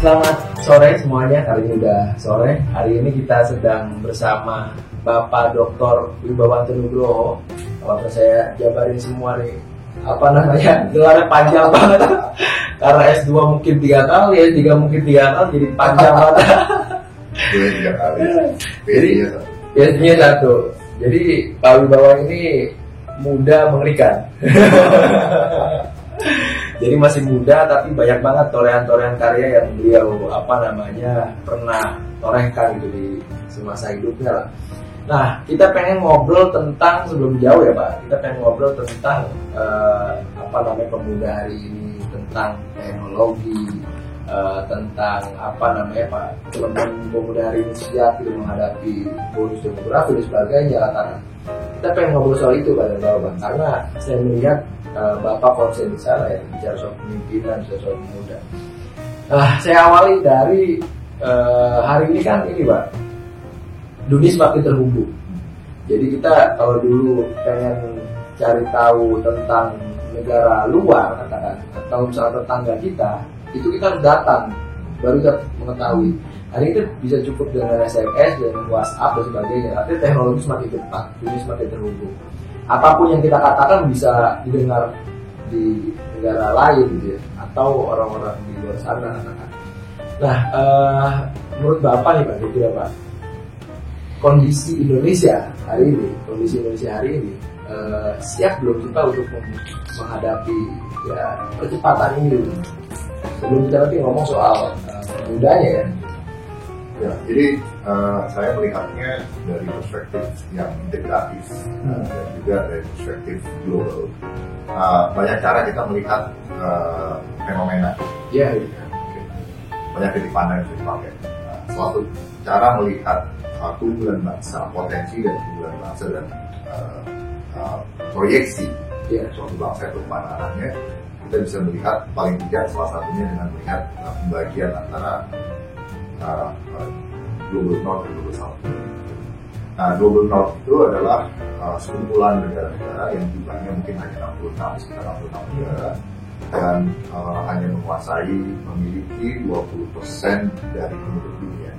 Selamat sore semuanya, hari ini udah sore. Hari ini kita sedang bersama Bapak Dr. Wibawanto Nugroho. Kalau saya jabarin semua nih, apa namanya, gelarnya panjang banget. Karena S2 mungkin 3 kali, S3 mungkin 3 kali, jadi panjang banget. Tiga kali. Jadi S3-nya 1. Jadi Pak Wibawan ini muda mengerikan. Jadi masih muda tapi banyak banget torehan-torehan karya yang beliau pernah torehkan gitu di semasa hidupnya lah. Nah, kita pengen ngobrol tentang, sebelum jauh ya Pak, kita pengen ngobrol tentang pemuda hari ini, tentang teknologi, tentang Pak, teman-teman pemuda hari ini siap gitu menghadapi bonus demografi dan sebagainya. Karena kita pengen ngobrol soal itu Pak, karena saya melihat Bapak konsen di sana ya, bicara soal pemimpinan, bicara soal pemuda. Saya awali dari hari ini kan ini Pak, dunia semakin terhubung. Jadi kita kalau dulu pengen cari tahu tentang negara luar katakan, atau misalnya tetangga kita, itu kita harus datang baru kita mengetahui. Hari ini bisa cukup dengan SMS, dengan WhatsApp dan sebagainya. Artinya teknologi semakin cepat, dunia semakin terhubung. Apapun yang kita katakan bisa didengar di negara lain gitu ya, atau orang-orang di luar sana katakan. Nah, menurut Bapak nih Pak, gitu ya Pak, kondisi Indonesia hari ini, siap belum kita untuk menghadapi ya percepatan ini? Sebelum kita nanti ngomong soal mudanya ya. Ya, jadi saya melihatnya dari perspektif yang integratif dan juga dari perspektif global. Banyak cara kita melihat fenomena. Iya. Banyak titik pandang yang bisa dipakai. Suatu cara melihat keunggulan bangsa, potensi dan keunggulan bangsa dan proyeksi suatu bangsa itu kemana arahnya, kita bisa melihat paling tidak salah satunya dengan melihat pembagian antara Global North dan Global South. Nah, Global North itu adalah sekumpulan negara-negara yang jumlahnya mungkin hanya 66 negara dan hanya memiliki 20% dari penduduk dunia.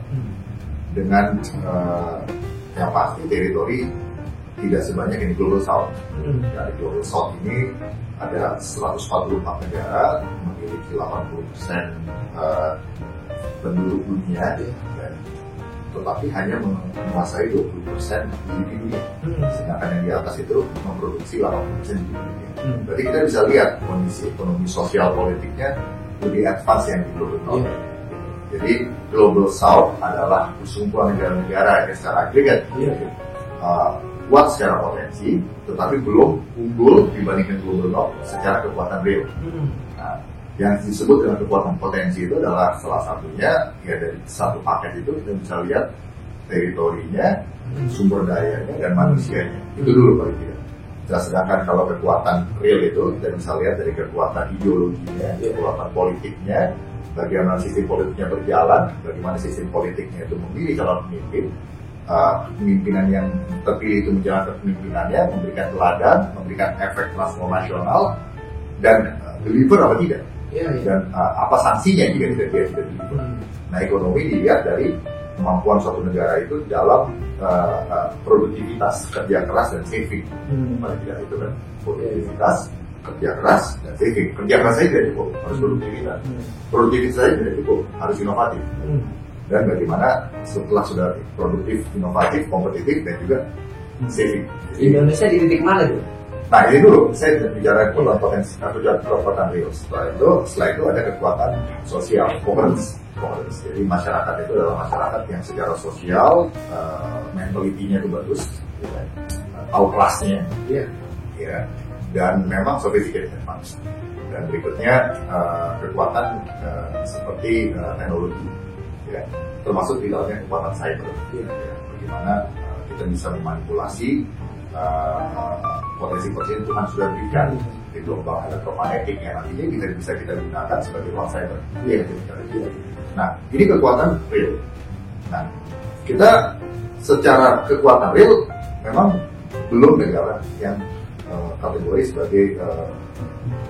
Dengan yang pasti teritori tidak sebanyak yang di Global South. Dari Global South ini ada 144 negara memiliki 80% penduduk dunia, tetapi hanya menguasai 20% di dunia. Sedangkan yang di atas itu memproduksi 80% di dunia. Berarti kita bisa lihat kondisi ekonomi sosial politiknya lebih advance yang di Global North. Jadi Global South adalah perkumpulan negara-negara yang secara agregat kuat secara potensi, tetapi belum unggul dibandingkan Global North secara kekuatan real. Nah, yang disebut dengan kekuatan potensi itu adalah salah satunya ya dari satu paket itu kita bisa lihat teritorinya, sumber dayanya dan manusianya. Itu dulu paling tidak. Nah, sedangkan kalau kekuatan real itu kita bisa lihat dari kekuatan ideologinya, kekuatan politiknya, bagaimana sistem politiknya berjalan, bagaimana sistem politiknya itu memilih calon pemimpin, kepemimpinan yang terpilih itu menjalankan kepemimpinannya, memberikan teladan, memberikan efek transformasional, dan deliver apa tidak. Dan apa sanksinya jika dia tidak deliver. Nah, ekonomi dilihat dari kemampuan suatu negara itu dalam produktivitas, kerja keras dan saving. Paling tidak itu kan produktivitas, kerja keras dan saving. Kerja keras saja tidak cukup, harus produktivitas. Produktivitas saja tidak cukup, harus inovatif. Dan bagaimana setelah sudah produktif, inovatif, kompetitif dan juga saving. Indonesia di titik mana tuh? Nah, ini dulu saya bicara kekuatan potensi atau kekuatan real. Setelah itu ada kekuatan sosial, governance. Jadi masyarakat itu adalah masyarakat yang secara sosial mentalitinya itu bagus, tahu kelasnya, dan memang sophisticated advance. Dan berikutnya kekuatan seperti teknologi, termasuk di dalamnya kekuatan cyber. Bagaimana kita bisa memanipulasi potensi-potensi yang Tuhan sudah berikan di gelombang elektromagnetik yang nantinya bisa kita gunakan sebagai ruang cyber. Nah, ini kekuatan real. Nah, kita secara kekuatan real memang belum negara yang kategori sebagai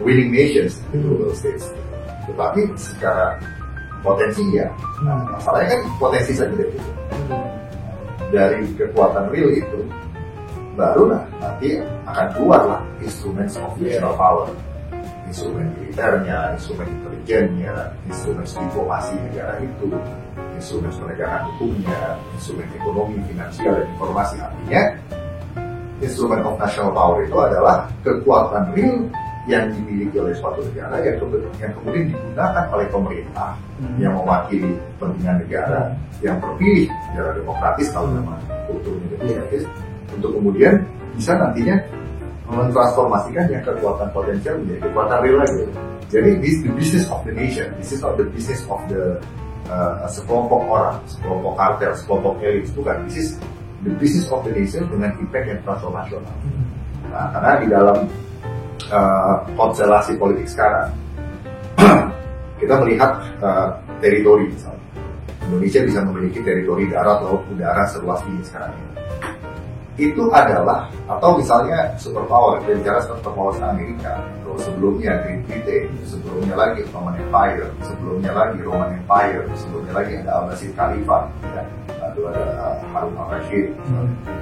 winning nations di global stage. Tetapi secara Potensi ya. Nah, masalahnya kan potensi saja deh. Dari kekuatan real itu, baru nanti akan keluarlah instrumen of national power, instrumen militernya, instrumen intelijennya, instrumen diplomasi negara itu, instrumen penegakan hukumnya, instrumen ekonomi, finansial, dan informasi. Artinya, instrumen of national power itu adalah kekuatan real yang dimiliki oleh suatu negara yang kemudian digunakan oleh pemerintah yang mewakili kepentingan negara yang terpilih secara demokratis, kalau memang kulturnya demokratis, untuk kemudian bisa nantinya mentransformasikan yang kekuatan potensial menjadi kekuatan real lagi. Jadi this the business of the nation, this is the business of the sekelompok orang, sekelompok kartel, sekelompok elit, bukan. This is the business of the nation dengan impact yang transformasional. Nah, karena di dalam konstelasi politik sekarang kita melihat teritori, misalnya Indonesia bisa memiliki teritori darat, laut, udara seluas ini sekarang ini. Itu adalah, atau misalnya superpower, kita bicara superpower Amerika, atau sebelumnya Great Britain, sebelumnya lagi Ottoman Empire, sebelumnya lagi Roman Empire, sebelumnya lagi ada Abbasid Khalifah, ya. Lalu ada Harun al-Rashid,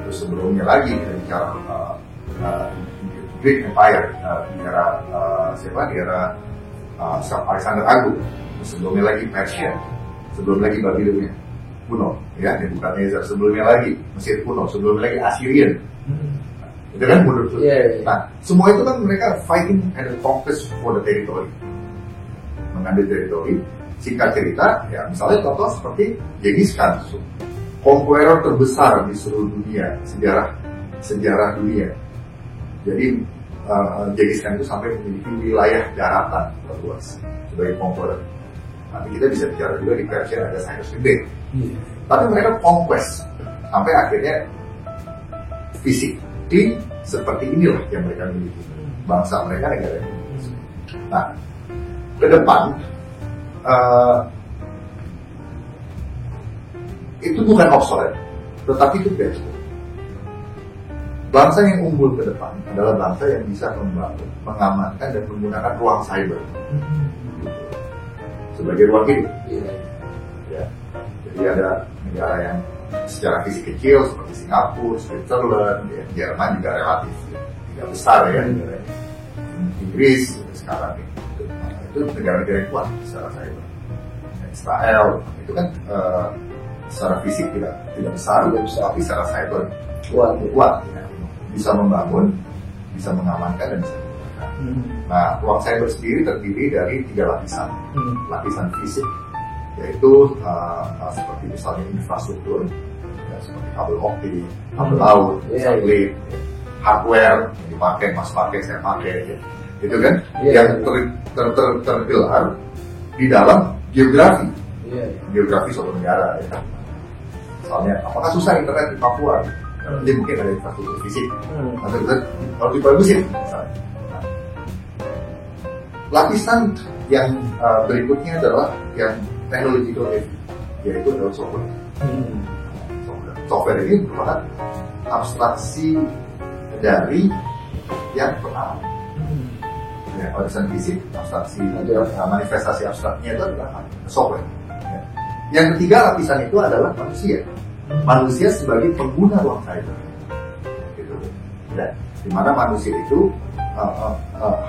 terus sebelumnya lagi kita bicara Great Empire, di era Alexander Agung, sebelumnya lagi Persia, sebelum lagi Babilonia kuno, ya, Nebukadnezar, sebelumnya lagi Mesir kuno, sebelumnya lagi Assyrian, itu kan menurut. Nah, semua itu kan mereka fighting and conquest for the territory, mengambil teritori. Singkat cerita, ya misalnya contoh seperti Genghis Khan, conqueror terbesar di seluruh dunia, sejarah dunia. Jadi Genghis Khan itu sampai memiliki wilayah daratan terluas sebagai conqueror. Nanti kita bisa bicara juga di Persia ada Cyrus the Great. Tapi mereka conquest sampai akhirnya physically seperti inilah yang mereka miliki, bangsa mereka, negara Indonesia. Nah, ke depan itu bukan obsolete, tetapi itu best. Bangsa yang unggul ke depan adalah bangsa yang bisa membangun, mengamankan, dan menggunakan ruang cyber sebagai ruang hidup. Ya. Jadi ada negara yang secara fisik kecil seperti Singapura, Switzerland, ya, Jerman juga relatif tidak besar ya, negara Inggris sekarang itu negara-negara yang kuat secara cyber. Israel itu kan secara fisik tidak besar, tapi secara cyber kuat ya. Bisa membangun, bisa mengamankan, dan bisa menggunakan. Nah, ruang cyber sendiri terdiri dari 3 lapisan. Lapisan fisik, yaitu seperti misalnya infrastruktur, ya, seperti kabel optik, kabel laut, satelit, hardware yang dipakai, mas pakai, saya pakai, ya. Itu kan yang tergelar di dalam geografi, geografi suatu negara. Ya. Misalnya, apakah susah internet di Papua? Jadi mungkin ada infrastruktur fisik, atau kita harus dibagusin misalnya. Nah, lapisan yang berikutnya adalah yang technological heavy, yaitu adalah software. Software ini merupakan abstraksi dari yang pertama. Ya, lapisan fisik, abstraksi, manifestasi abstraknya itu adalah software. Ya. Yang ketiga lapisan itu adalah manusia sebagai pengguna ruang cyber, gitu. Dan di mana manusia itu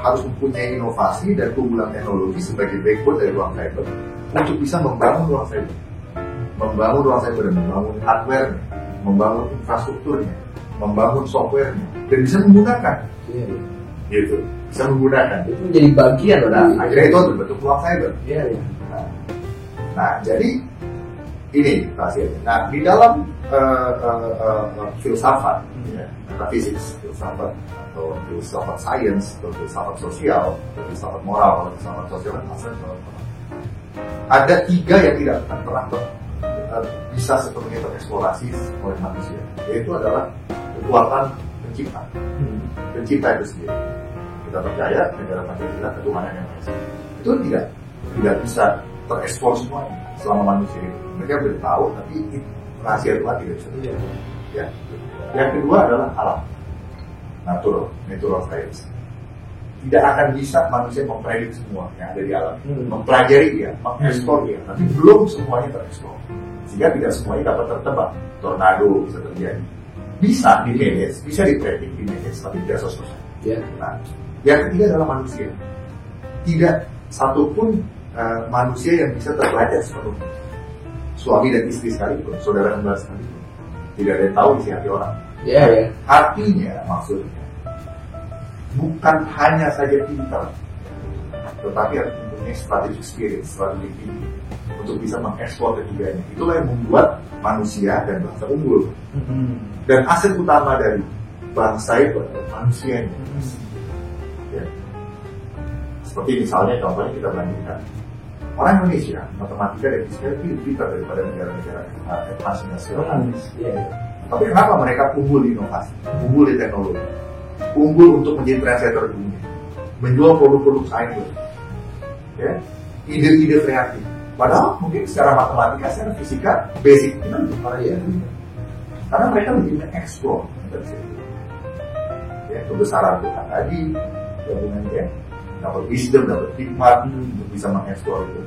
harus mempunyai inovasi dan keunggulan teknologi sebagai backbone dari ruang cyber untuk bisa membangun ruang cyber, dan membangun hardware-nya, membangun infrastrukturnya, membangun software-nya, dan bisa menggunakan, gitu, bisa menggunakan. Itu menjadi bagian, akhirnya itu berbentuk ruang cyber. Nah, jadi ini rahasianya. Nah, di dalam filsafat, metafisik, filsafat atau filsafat sains, atau filsafat sosial, atau filsafat moral, atau filsafat sosial, ada 3 yang tidak akan pernah bisa sepenuhnya tereksplorasi oleh manusia, yaitu adalah kekuatan pencipta. Pencipta itu sendiri. Kita percaya negara Pancasila ketuhanan yang Maha Esa. Itu tidak bisa tereksplor semuanya selama manusia itu. Mereka boleh tahu, tapi rahasia Tuhan tidak bisa terjadi. Ya. Yang kedua adalah alam, natural science. tidak akan bisa manusia memprediksi semua yang ada di alam, mempelajari dia, mengeksplor dia, tapi belum semuanya tereksplor, sehingga tidak semuanya dapat tertebak. Tornado bisa terjadi, bisa di-manage, bisa dipredik, di-manage, tapi tidak sosok. Nah, yang ketiga adalah manusia. Tidak satupun manusia yang bisa terbaca sepenuhnya. Suami dan istri sekalipun, saudara kembar sekalipun, tidak ada yang tahu isi hati orang. Artinya, maksudnya bukan hanya saja pintar, tetapi harus mempunyai strategic spirit, strategi tinggi untuk bisa mengeksplor ketiganya. Itulah yang membuat manusia dan bangsa unggul. Dan aset utama dari bangsa itu adalah manusianya. Ya. Seperti misalnya contohnya kita bandingkan orang Indonesia, matematika dan fisika lebih pintar daripada negara-negara advance nasionalis. Tapi kenapa mereka unggul di inovasi, unggul di teknologi, unggul untuk menjadi trendsetter dunia, menjual produk-produk sains, ya, ide-ide kreatif. Padahal mungkin secara matematika, secara fisika, basic itu lebih parah. Karena mereka lebih mengeksplor ya, kebesaran Tuhan tadi, gabungannya, dapat wisdom, dapat hikmat untuk bisa mengeksplor itu,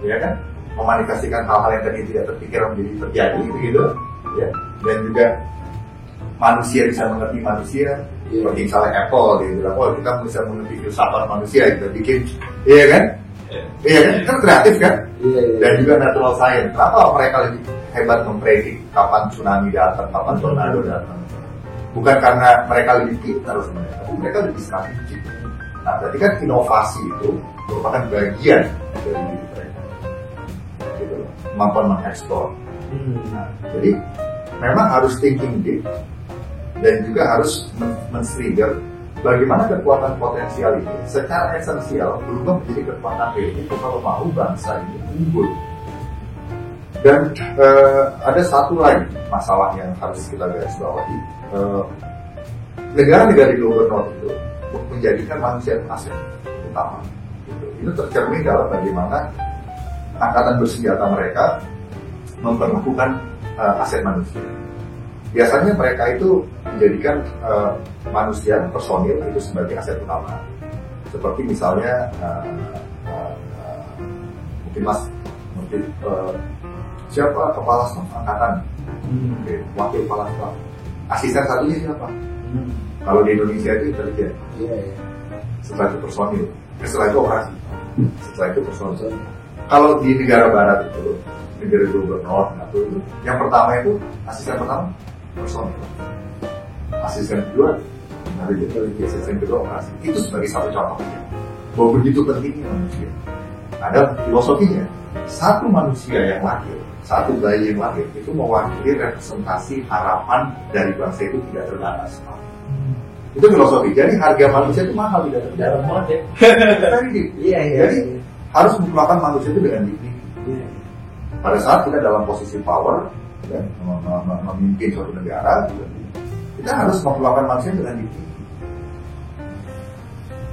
ya kan? Memanifestasikan hal-hal yang tadi tidak terpikir menjadi terjadi, gitu, ya. Dan juga manusia bisa mengerti manusia, seperti misalnya Apple, dia bilang, oh kita bisa mengerti filsafat manusia, kita bikin, iya kan? Iya kan? Kan kreatif kan? Dan juga natural science. Kenapa mereka lebih hebat mempredik kapan tsunami datang, kapan tornado datang? Bukan karena mereka lebih pintar sebenarnya, tapi mereka lebih strategik. Nah, berarti kan inovasi itu merupakan bagian dari diri mereka, gitu, kemampuan mengeksplor. Nah, jadi memang harus thinking deep dan juga harus men-trigger bagaimana kekuatan potensial ini secara esensial berubah menjadi kekuatan real kalau mau bangsa ini unggul. Dan ada satu lagi masalah yang harus kita garis bawahi. Negara-negara di global north itu menjadikan manusia aset utama. Itu tercermin dalam bagaimana angkatan bersenjata mereka memperlakukan aset manusia. Biasanya mereka itu menjadikan manusia, personil itu sebagai aset utama. Seperti misalnya mungkin siapa kepala staf angkatan, wakil kepala staf, asisten satunya siapa? Kalau di Indonesia itu intelijen, setelah itu personil, setelah itu operasi, setelah itu personil. Kalau di negara barat itu, negara gubernur, itu yang pertama itu asisten pertama personil, asisten kedua asisten kedua operasi. Itu sebagai satu contohnya bahwa begitu pentingnya manusia. Ada filosofinya, satu manusia yang lahir, satu bayi yang lahir itu mewakili representasi harapan dari bangsa itu tidak terbatas. Itu filosofi. Jadi harga manusia itu mahal, tidak terbatas. Jadi harus memperlakukan manusia itu dengan dignity. Pada saat kita dalam posisi power, ya, memimpin suatu negara, kita harus memperlakukan manusia dengan dignity.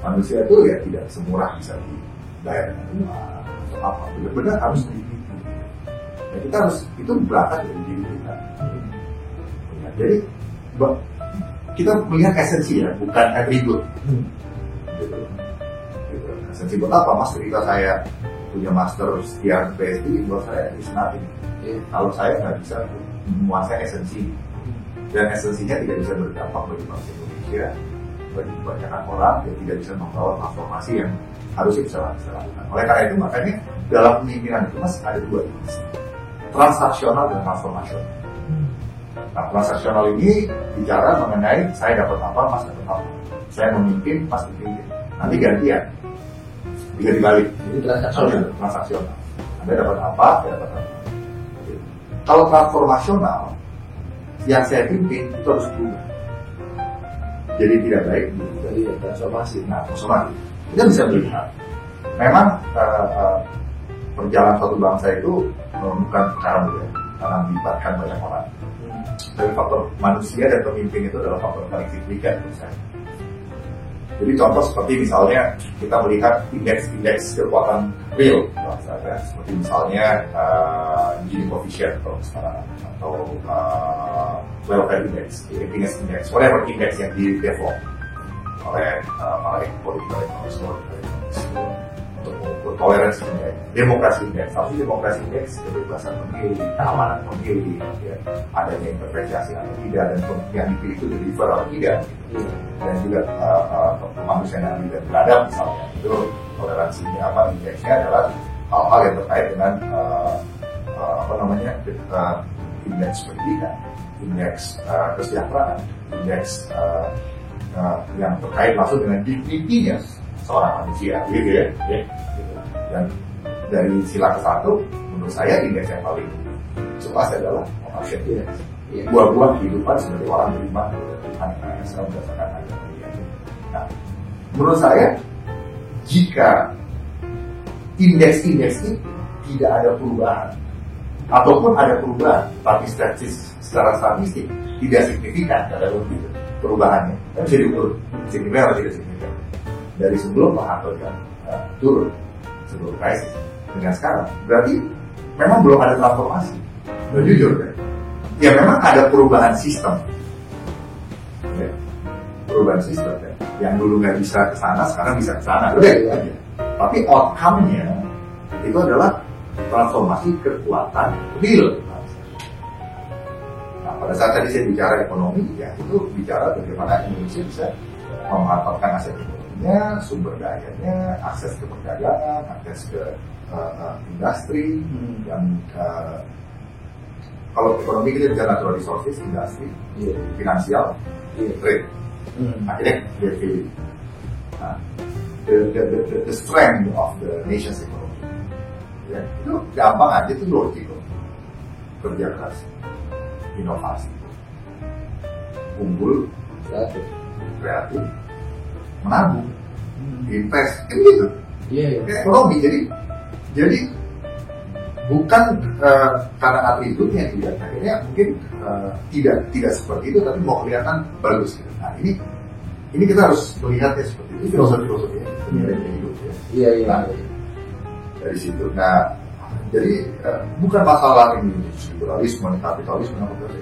Manusia itu ya tidak semurah bisa dibayar dengan uang atau apa. Benar-benar harus dignity. Ya, kita harus, itu berangkat dari diri kita. Ya, jadi kita melihat esensi ya, bukan atribut. Gitu. Esensi buat apa? Mas, ketika saya punya master sekian PhD, buat saya is nothing. Kalau saya nggak bisa menguasai esensi, dan esensinya tidak bisa berdampak bagi bangsa Indonesia, bagi kebanyakan orang, dan tidak bisa membawa transformasi yang harusnya bisa lakukan. Oleh karena itu, makanya dalam pemimpinan itu Mas ada dua jenis, transaksional dan transformasional. Nah, transaksional ini bicara mengenai saya dapat apa, Mas dapat apa. Saya memimpin, Mas dipimpin. Nanti gantian, bisa dibalik. Ini transaksional. Transaksional. Anda dapat apa, saya dapat apa. Kalau transformasional, yang saya pimpin itu harus berubah. Jadi tidak baik, transformasi. Nah, transformasi. Kita bisa melihat, memang perjalanan suatu bangsa itu bukan perkara mudah, karena melibatkan banyak orang. Dari faktor manusia dan pemimpin itu adalah faktor paling signifikan menurut saya. Jadi contoh seperti misalnya kita melihat indeks kekuatan real bangsa, ya. Seperti misalnya Gini coefficient atau welfare index, happiness index, whatever index yang di develop. oleh political economics untuk mengukur toleransi indeks, demokrasi indeks. Tapi demokrasi indeks kebebasan memilih, keamanan memilih, ya, adanya intervensi atau tidak, dan yang dipilih itu deliver atau tidak, gitu. Dan juga kemanusiaan yang tidak beradab misalnya, itu toleransinya indeksnya adalah hal-hal yang terkait dengan indeks pendidikan, indeks kesejahteraan, indeks yang terkait langsung dengan dignity-nya seorang manusia, gitu ya. Dan dari sila ke-1, menurut saya indeks yang paling jelas adalah Compassion Index. Buah-buah kehidupan sebagai orang beriman kepada Tuhan yang Esa berdasarkan agama dia. Nah, menurut saya, jika indeks-indeks itu tidak ada perubahan, ataupun ada perubahan, tapi secara statistik tidak signifikan dalam perubahannya, kan bisa diukur signifikan atau tidak signifikan. Dari sebelum Pak Harto turun sebelum krisis dengan sekarang, berarti memang belum ada transformasi. Jujur kan? Ya memang ada perubahan sistem, ya. Perubahan sistem kan? Yang dulu nggak bisa ke sana, sekarang bisa ke sana. Tapi outcome-nya itu adalah transformasi kekuatan real. Nah, pada saat tadi saya bicara ekonomi, ya itu bicara bagaimana Indonesia bisa memanfaatkan aset ekonominya, sumber dayanya, akses ke perdagangan, akses ke industri, yang kalau ekonomi kita bicara natural resources, industri, finansial, trade, akhirnya value. Nah, the strength of the nation's economy, ya, itu gampang aja, itu logical, kerja keras, inovasi, unggul, kreatif, menabung, invest, kan gitu. Ekonomi jadi bukan karena atributnya tidak, akhirnya mungkin tidak seperti itu, tapi mau kelihatan bagus. Gitu. Nah ini kita harus melihatnya seperti itu, filosofinya sebenarnya hidup ya. Nah, dari situ. Nah, jadi bukan masalah ini liberalisme, kapitalisme, itu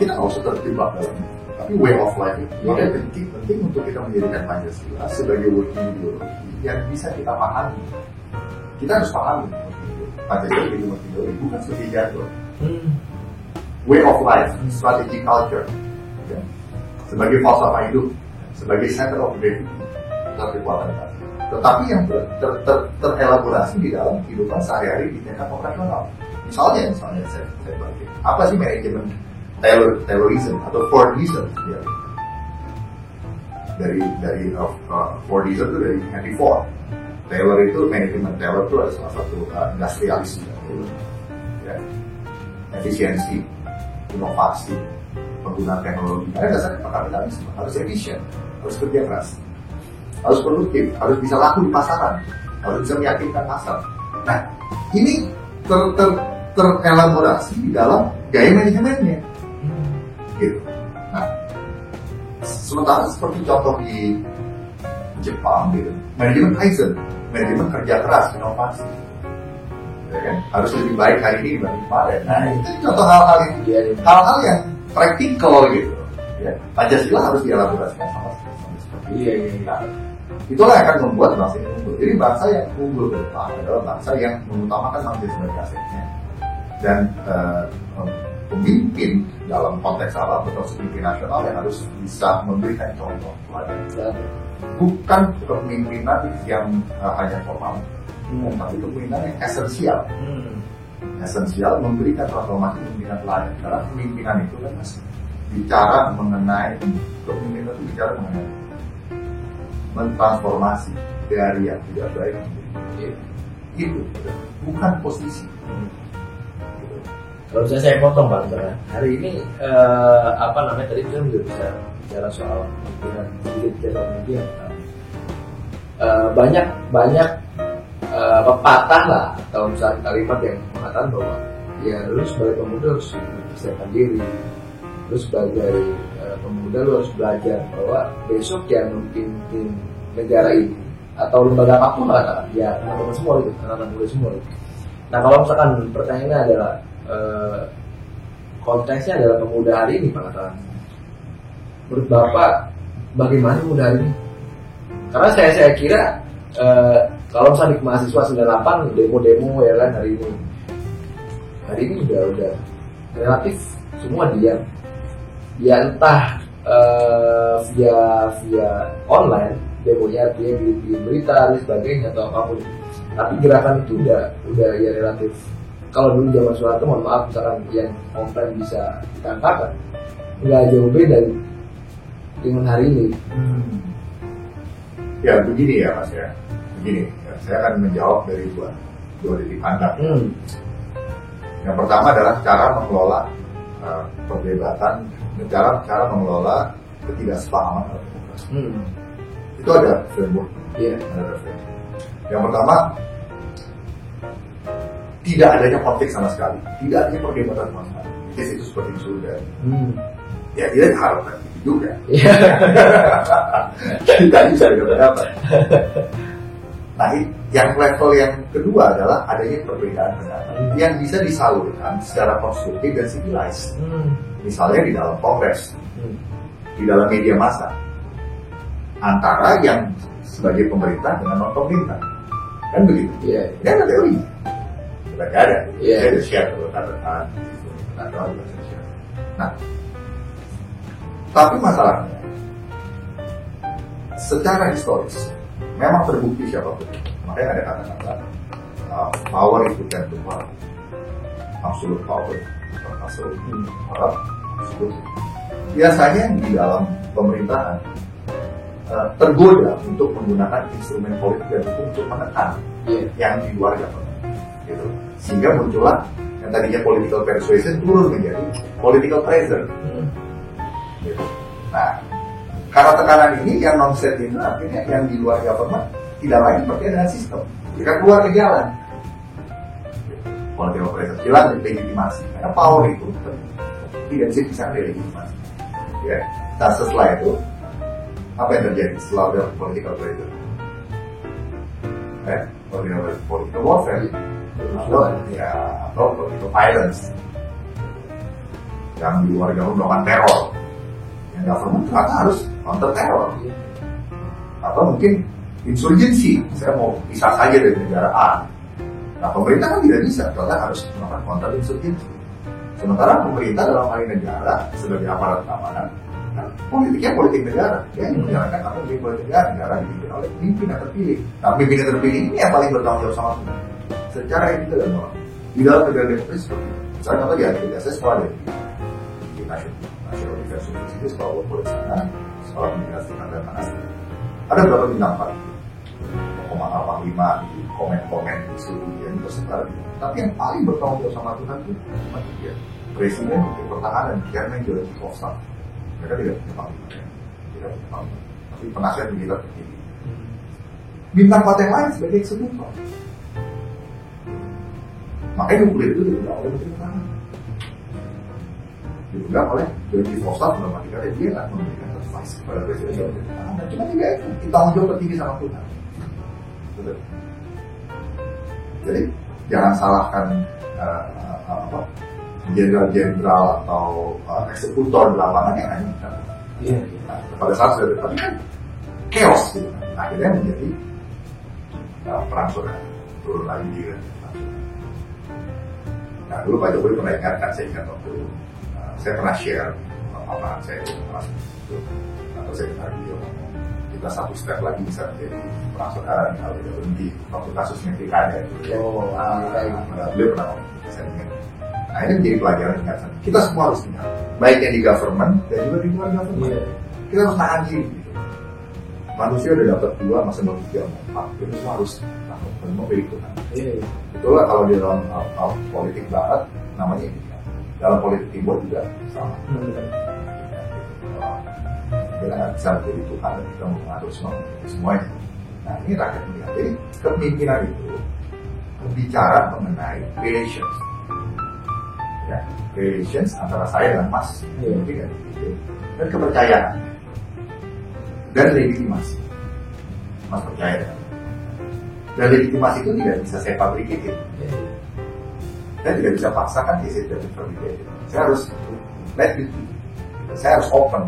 kita nggak usah terjebak dalam, tapi way of life itu. Makanya penting untuk kita menjadikan Pancasila sebagai working ideologi yang bisa kita pahami. Kita harus pahami Pancasila sebagai working ideologi, bukan sebagai jargon. Way of life, strategic culture, ya. Sebagai falsafah hidup, sebagai center of gravity, kekuatan kita. Tetapi yang terelaborasi di dalam kehidupan sehari-hari di tingkat operasional. Misalnya saya bagi, apa sih manajemen Taylorism atau Fordism? Ya. Dari Fordism itu dari Henry Ford. Taylor itu manajemen, Taylor itu adalah salah satu industrialis, ya. Efisiensi, inovasi, penggunaan teknologi. Ada dasarnya kapitalisme, harus efisien, harus kerja keras, harus produktif, harus bisa laku di pasaran, harus bisa meyakinkan pasar. Nah, ini terelaborasi di dalam gaya manajemennya, gitu. Nah, sementara seperti contoh di Jepang, gitu, manajemen Kaizen, manajemen kerja keras, inovasi, ya kan? Harus lebih baik hari ini dibanding kemarin. Nah, itu contoh hal-hal yang praktikal, gitu. Ya, Pancasila harus dielaborasikan sama seperti itu. Nah, itulah yang akan membuat bangsa ini unggul. Jadi bangsa yang unggul ke depan adalah bangsa yang mengutamakan manusia sebagai asetnya, dan pemimpin dalam konteks alam atau pemimpin nasional yang harus bisa memberikan contoh teladan. Bukan kepemimpinan yang hanya formal, tapi kepemimpinan yang esensial. Esensial memberikan transformasi, memberikan teladan. Karena pemimpinan itu kan bicara mengenai, kepemimpinan itu bicara mengenai mentransformasi dari yang tidak baik menjadi itu, bukan posisi. Kalau misalnya saya potong Bang, hari ini tadi kita juga bisa bicara soal pemimpinan, sedikit bicara pemimpinan. Banyak pepatah lah, atau misalnya kalimat yang mengatakan bahwa ya lu sebagai pemuda harus mempersiapkan diri, lu sebagai pemuda lu harus belajar bahwa besok yang memimpin negara ini atau lembaga apapun katakan ya teman-teman semua itu, anak-anak muda semua itu. Nah kalau misalkan pertanyaannya adalah konteksnya adalah pemuda hari ini Pak katakan, menurut Bapak bagaimana mudah ini? Karena saya kira kalau misalnya di mahasiswa 98 demo-demo ya kan hari ini udah relatif semua diam. Ya entah via online demonya dia di berita dan sebagainya atau apapun. Tapi gerakan itu udah ya relatif. Kalau dulu zaman Soeharto, mohon maaf misalkan yang offline bisa dikatakan nggak jauh beda dengan hari ini. Ya begini ya Mas ya. Begini, ya, saya akan menjawab dari dua titik pandang. Yang pertama adalah cara mengelola perdebatan, cara mengelola ketidaksepahaman. Itu ada framework. Ada framework. Yang pertama, tidak adanya konflik sama sekali, tidak adanya perdebatan sama sekali. Itu seperti di surga. Ya dia harapkan itu juga. Tidak bisa berpendapat. Nah, yang level yang kedua adalah adanya perbedaan pendapat yang bisa disalurkan secara konstruktif dan civilized. Misalnya di dalam kongres, di dalam media massa, antara yang sebagai pemerintah dengan non pemerintah, kan begitu? Ini ada teorinya. Tidak ada. Saya ada share kalau katakan. Nah, tapi masalahnya, secara historis memang terbukti siapapun. Makanya ada kata-kata power itu kan berupa absolute power, absolute. Biasanya di dalam pemerintahan tergoda untuk menggunakan instrumen politik dan hukum untuk menekan yang di luar government, gitu. Sehingga muncullah yang tadinya political persuasion turun menjadi political pressure. Gitu. Nah, karena tekanan ini yang non-state itu akhirnya yang di luar government tidak lagi percaya dengan sistem, jika keluar ke jalan. Political pressure hilang legitimasi, karena power itu tidak bisa delegitimasi. Ya, nah setelah itu apa yang terjadi setelah ada political pressure? Political warfare, atau political violence yang di luar government melakukan teror. Yang government ternyata harus counter teror, atau mungkin insurgency. Saya mau pisah saja dari negara A. Nah, pemerintah kan tidak bisa, karena harus melakukan counter insurgency. Sementara pemerintah dalam hal negara sebagai aparat keamanan, nah, politiknya politik negara. Dia menjalankan apa yang politik negara dipimpin oleh pemimpin yang terpilih. Nah, pemimpin yang terpilih ini yang paling bertanggung jawab sama Tuhan. Secara etika dan moral. Di dalam negara demokrasi seperti itu. Misalnya contoh di Amerika, saya sekolah di National University, sekolah politik sana, sekolah komunikasi dan panas. Ada berapa bintang 4? 0,85 di komen-komen isu yang tersebar gitu. Tapi yang paling bertanggung jawab sama Tuhan itu dia Presiden Menteri Pertahanan, Chairman George Costa. Mereka tidak punya panglima, tapi penasihat militer tertinggi. Bintang 4 yang lain sebagai eksekutor. Makanya nuklir itu diundang oleh Menteri Pertahanan, diundang oleh George Costa. Dalam arti kata dia akan memberikan advice kepada Presiden Menteri Pertahanan. Cuma juga itu tanggung jawab tertinggi sama Tuhan. Betul. Jadi jangan salahkan jenderal-jenderal atau eksekutor di lapangan yang hanya pada saat sudah terjadi kan chaos gitu. Akhirnya menjadi perang saudara, turun lagi juga. Nah, dulu Pak Jokowi pernah ingatkan, saya ingat waktu saya pernah share paparan saya itu, atau saya dengar dia ngomong, kita satu step lagi bisa menjadi perang saudara kalau tidak berhenti waktu kasusnya pilkada itu. Beliau pernah ngomong, saya ingat. Nah, ini menjadi pelajaran ingatan. Kita semua harus ingat, baik yang di government dan juga di luar government. Kita harus nahan diri. Gitu. Manusia udah dapat 2, masa mau 3, mau 4. Kita semua harus takut dan memilih Tuhan. Itulah kalau di dalam politik barat namanya ini. Dalam politik timur juga sama. Kita nggak bisa menjadi Tuhan dan kita mengatur semuanya. Nah, ini rakyat melihat. Jadi kepemimpinan itu bicara mengenai relations. Ya, relations antara saya dan Mas, dan kepercayaan dan legitimasi. Mas percaya dan legitimasi itu tidak bisa saya fabricate, dan tidak bisa paksakan isi dari fabricate. Saya harus let it be. Saya harus open.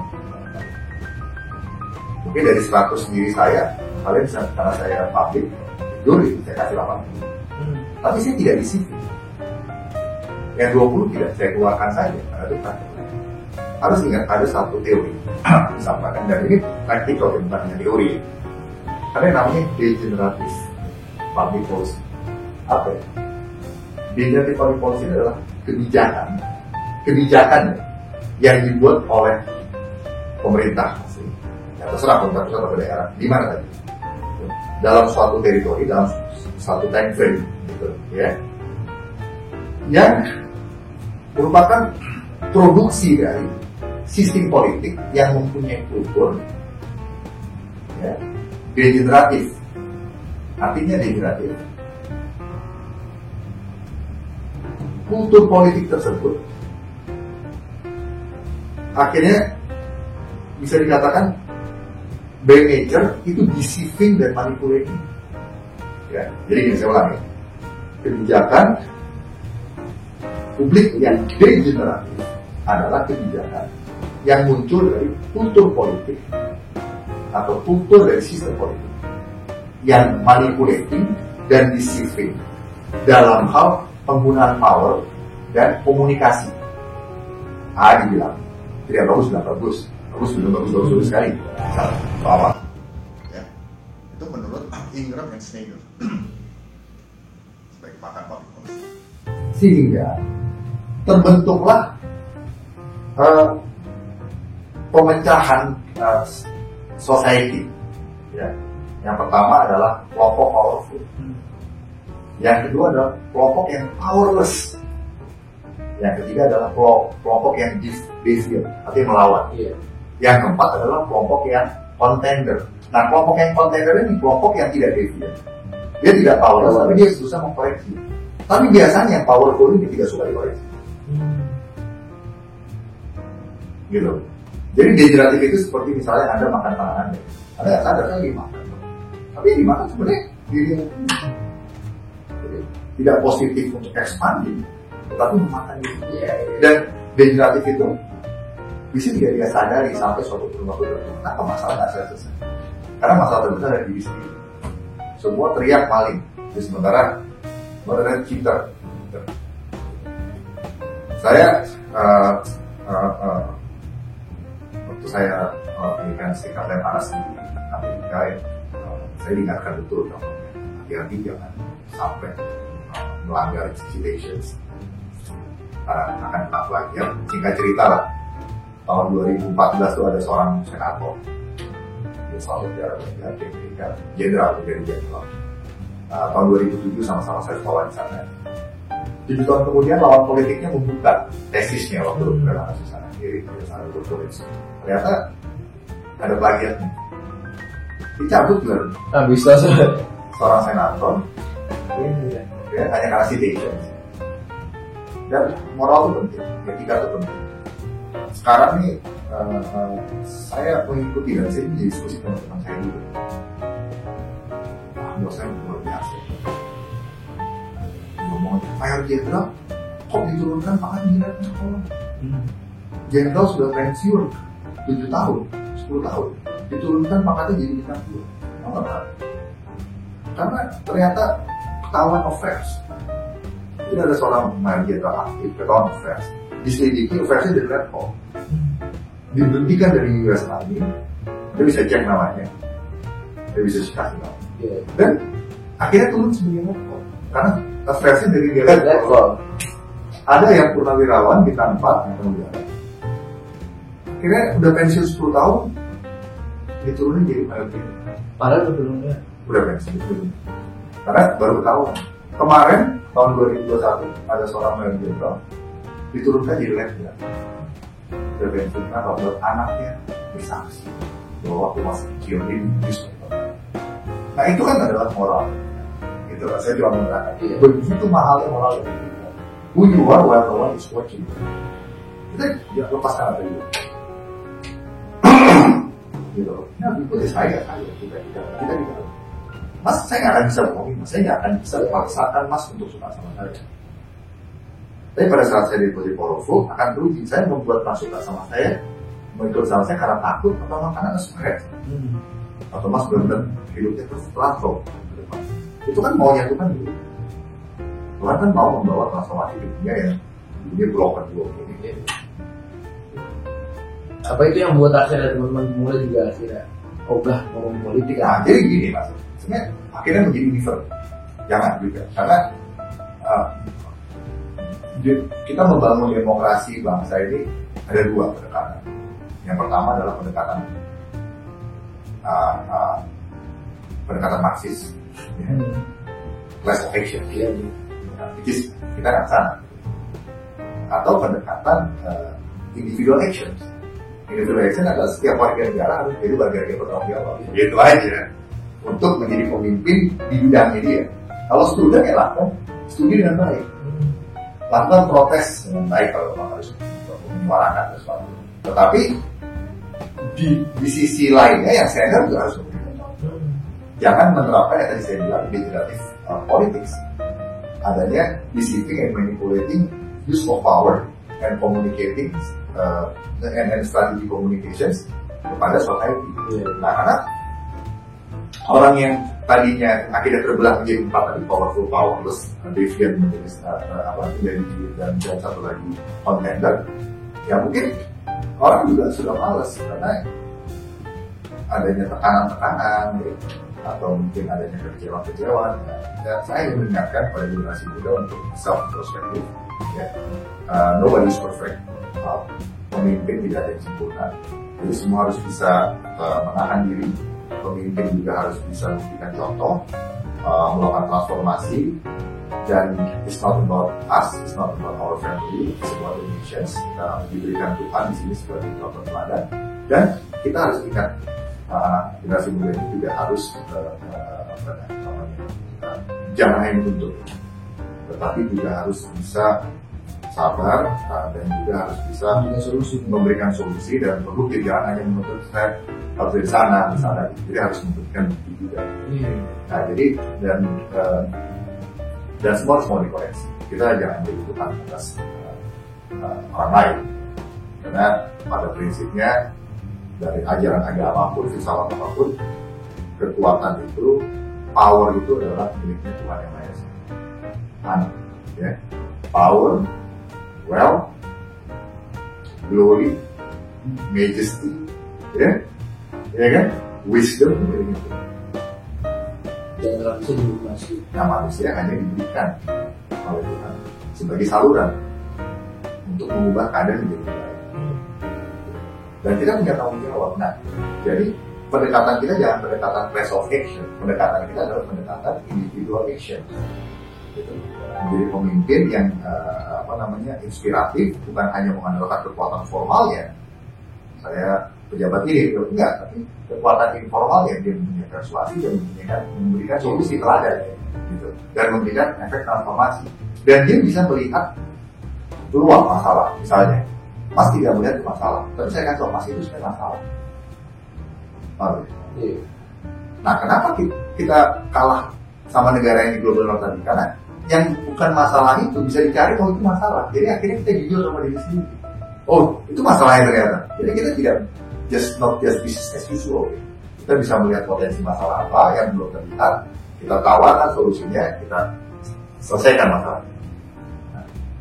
Mungkin dari 100 diri saya, kalian bisa, karena saya public, juri, saya kasih 80. Tapi saya tidak di CV. Yang 20 tidak saya keluarkan saja, karena itu praktik. Harus ingat, ada satu teori disampaikan, dan ini praktikal, bukan hanya teori. Ada yang namanya degenerative public policy. Apa ya? Degenerative public policy adalah kebijakan yang dibuat oleh pemerintah, ya, terserah pemerintah pusat atau daerah, di mana tadi, dalam suatu teritori, dalam satu time frame, gitu, ya, yang merupakan produksi dari sistem politik yang mempunyai kultur, ya, degeneratif. Artinya degeneratif, kultur politik tersebut akhirnya bisa dikatakan by nature itu deceiving dan manipulating. Ya, jadi gini, saya ulangi, kebijakan publik yang degeneratif adalah kebijakan yang muncul dari kultur politik atau kultur dari sistem politik yang manipulating dan deceiving dalam hal penggunaan power dan komunikasi. Dibilang tidak bagus, bilang bagus, bagus sekali. Misalnya, apa? Ya, itu menurut Ingram dan Snyder sebagai pakar public policy. Sehingga terbentuklah pemecahan society. Ya. Yang pertama adalah kelompok powerful. Yang kedua adalah kelompok yang powerless. Yang ketiga adalah kelompok yang deviant, artinya melawan. Yang keempat adalah kelompok yang contender. Nah, kelompok yang contender ini kelompok yang tidak deviant. Dia tidak powerless, tapi dia susah mengkoreksi. Tapi biasanya yang powerful ini tidak suka dikoreksi. Gitu. Jadi degeneratif itu seperti misalnya Anda makan makanan, Anda nggak sadar kan dimakan, tapi yang dimakan sebenarnya dirinya tidak positif untuk expanding, tetapi memakan itu. Dan degeneratif itu bisa tidak dia sadari sampai suatu waktu tertentu. Kenapa masalah nggak selesai? Karena masalah terbesar ada di diri sendiri. Semua teriak maling, jadi sementara cheater. Saya waktu saya memberikan sikap yang panas di Amerika, saya diingatkan betul hati-hati jangan sampai melanggar legislations akan kena pelajar. Singkat cerita lah, tahun 2014 itu ada seorang senator, dia selalu bicara di Amerika, jenderal, menjadi jenderal. Tahun 2007 sama-sama saya sekolah di sana. 7 tahun kemudian lawan politiknya membuka tesisnya waktu berada di sana, di sana berprovinsi. Ternyata ada plagiatnya, dicabut gelar. Bisa seorang senator, ya, hanya karena citation. Dan moral itu penting, etika itu penting. Sekarang nih saya mengikuti dan saya diskusi dengan teman saya dulu. Bos saya luar biasa. Ngomong Mayor Jenderal kok diturunkan pangkat jenderal sekolah. Jenderal sudah pensiun 7 tahun, 10 tahun, diturunkan pangkatnya jadi bintang 2. Kenapa? Karena ternyata ketahuan affairs. Ini ada seorang Mayor Jenderal aktif, ketahuan affairs, diselidiki affairsnya dari red hole, diberhentikan dari US Army. Dia bisa cek namanya, dia bisa kasih nama. Dan akhirnya turun sebagai rekor karena affairsnya dari dia rekor. Ada yang purnawirawan bintang 4 yang kemudian akhirnya udah pensiun 10 tahun diturunin jadi mayor jenderal. Padahal sebelumnya udah pensiun karena baru ketahuan. Kemarin tahun 2021 ada seorang mayor jenderal diturunkan jadi letnan. Udah pensiun karena buat anaknya bersaksi bahwa waktu masih kecil ini bisa. Nah itu kan adalah moral. Gitu lah, saya cuma mengatakan begitu mahalnya moral itu. Who you are while no one is watching. Kita ya lepaskan apa itu. Gitu. Nah itu saya kita tidak. Mas saya nggak akan bisa ngomongin, mas saya nggak akan bisa paksakan mas untuk suka sama saya. Tapi pada saat saya di posisi powerful akan teruji, saya membuat mas suka sama saya mengikut salesnya karena takut atau memang karena stres, atau mas benar-benar hidupnya terus platform ke depan. Itu kan maunya Tuhan dulu. Tuhan kan mau membawa transformasi di dunia yang dunia blok ini. Apa itu yang buat Arsya dan teman-teman pemula juga akhirnya ogah ngomong politik? Nah, jadi gini mas, sebenarnya akhirnya menjadi liver. Jangan juga, karena kita membangun demokrasi bangsa ini ada dua pendekatan. Yang pertama adalah pendekatan Marxis, class of action, which is kita nggak sana. Atau pendekatan individual actions. Individual action adalah setiap warga negara harus menjadi warga negara bertanggung jawab. Gitu aja. Untuk menjadi pemimpin di bidangnya dia. Kalau student ya lakukan studi dengan baik, lakukan protes dengan baik kalau memang harus menyuarakan sesuatu. Tetapi di sisi lainnya yang senior juga harus memberikan contoh. Jangan menerapkan yang tadi saya bilang degenerative politics, adanya deceiving and manipulating use of power and communicating and strategy communications kepada society. Nah, karena orang yang tadinya akhirnya terbelah menjadi 4 tadi, powerful, powerless, deviant, menjadi dan satu lagi contender, ya mungkin orang juga sudah malas karena adanya tekanan-tekanan atau mungkin adanya kekecewaan-kecewaan. Ya, saya ingin mengingatkan pada generasi muda untuk self-introspective. Ya. Nobody is perfect. Pemimpin tidak ada yang sempurna. Jadi semua harus bisa menahan diri. Pemimpin juga harus bisa memberikan contoh, melakukan transformasi. Dan it's not about us, it's not about our family, it's about the nations. Kita diberikan Tuhan di sini sebagai contoh teladan. Dan kita harus ingat, generasi muda ini juga harus jangan hanya menuntut, tetapi juga harus bisa sabar dan juga harus bisa memberikan solusi dan produktif. Jangan hanya menuntut saya harus dari sana, di sana. Jadi harus memberikan bukti juga. Nah, jadi dan semua dikoreksi. Kita jangan jadi Tuhan atas orang lain, karena pada prinsipnya dari ajaran agama apapun, filsafat apapun, kekuatan itu, power itu adalah miliknya Tuhan yang Maha Esa. Ya, power, wealth, glory, majesty, ya kan, wisdom miliknya Tuhan. Dan nggak bisa diluasi. Nah, manusia hanya diberikan oleh Tuhan sebagai saluran untuk mengubah keadaan menjadi baik. Dan kita punya tanggung jawab. Nah, jadi pendekatan kita jangan pendekatan class of action. Pendekatan kita adalah pendekatan individual action. Gitu. Menjadi pemimpin yang inspiratif, bukan hanya mengandalkan kekuatan formalnya. Saya pejabat ini, enggak, tapi kekuatan informalnya, dia mempunyai persuasi, dia memberikan solusi teladan, gitu, dan memberikan efek transformasi. Dan dia bisa melihat peluang masalah, misalnya. Mas tidak melihat itu masalah, tapi saya kasih Mas itu sebenarnya masalah. Nah, kenapa kita kalah sama negara yang di global north tadi? Karena yang bukan masalah itu bisa dicari kalau itu masalah. Jadi akhirnya kita jujur sama diri sendiri. Oh, itu masalahnya ternyata. Jadi kita tidak not just business as usual. Kita bisa melihat potensi masalah apa yang belum terlihat, kita tawarkan solusinya, kita selesaikan masalah.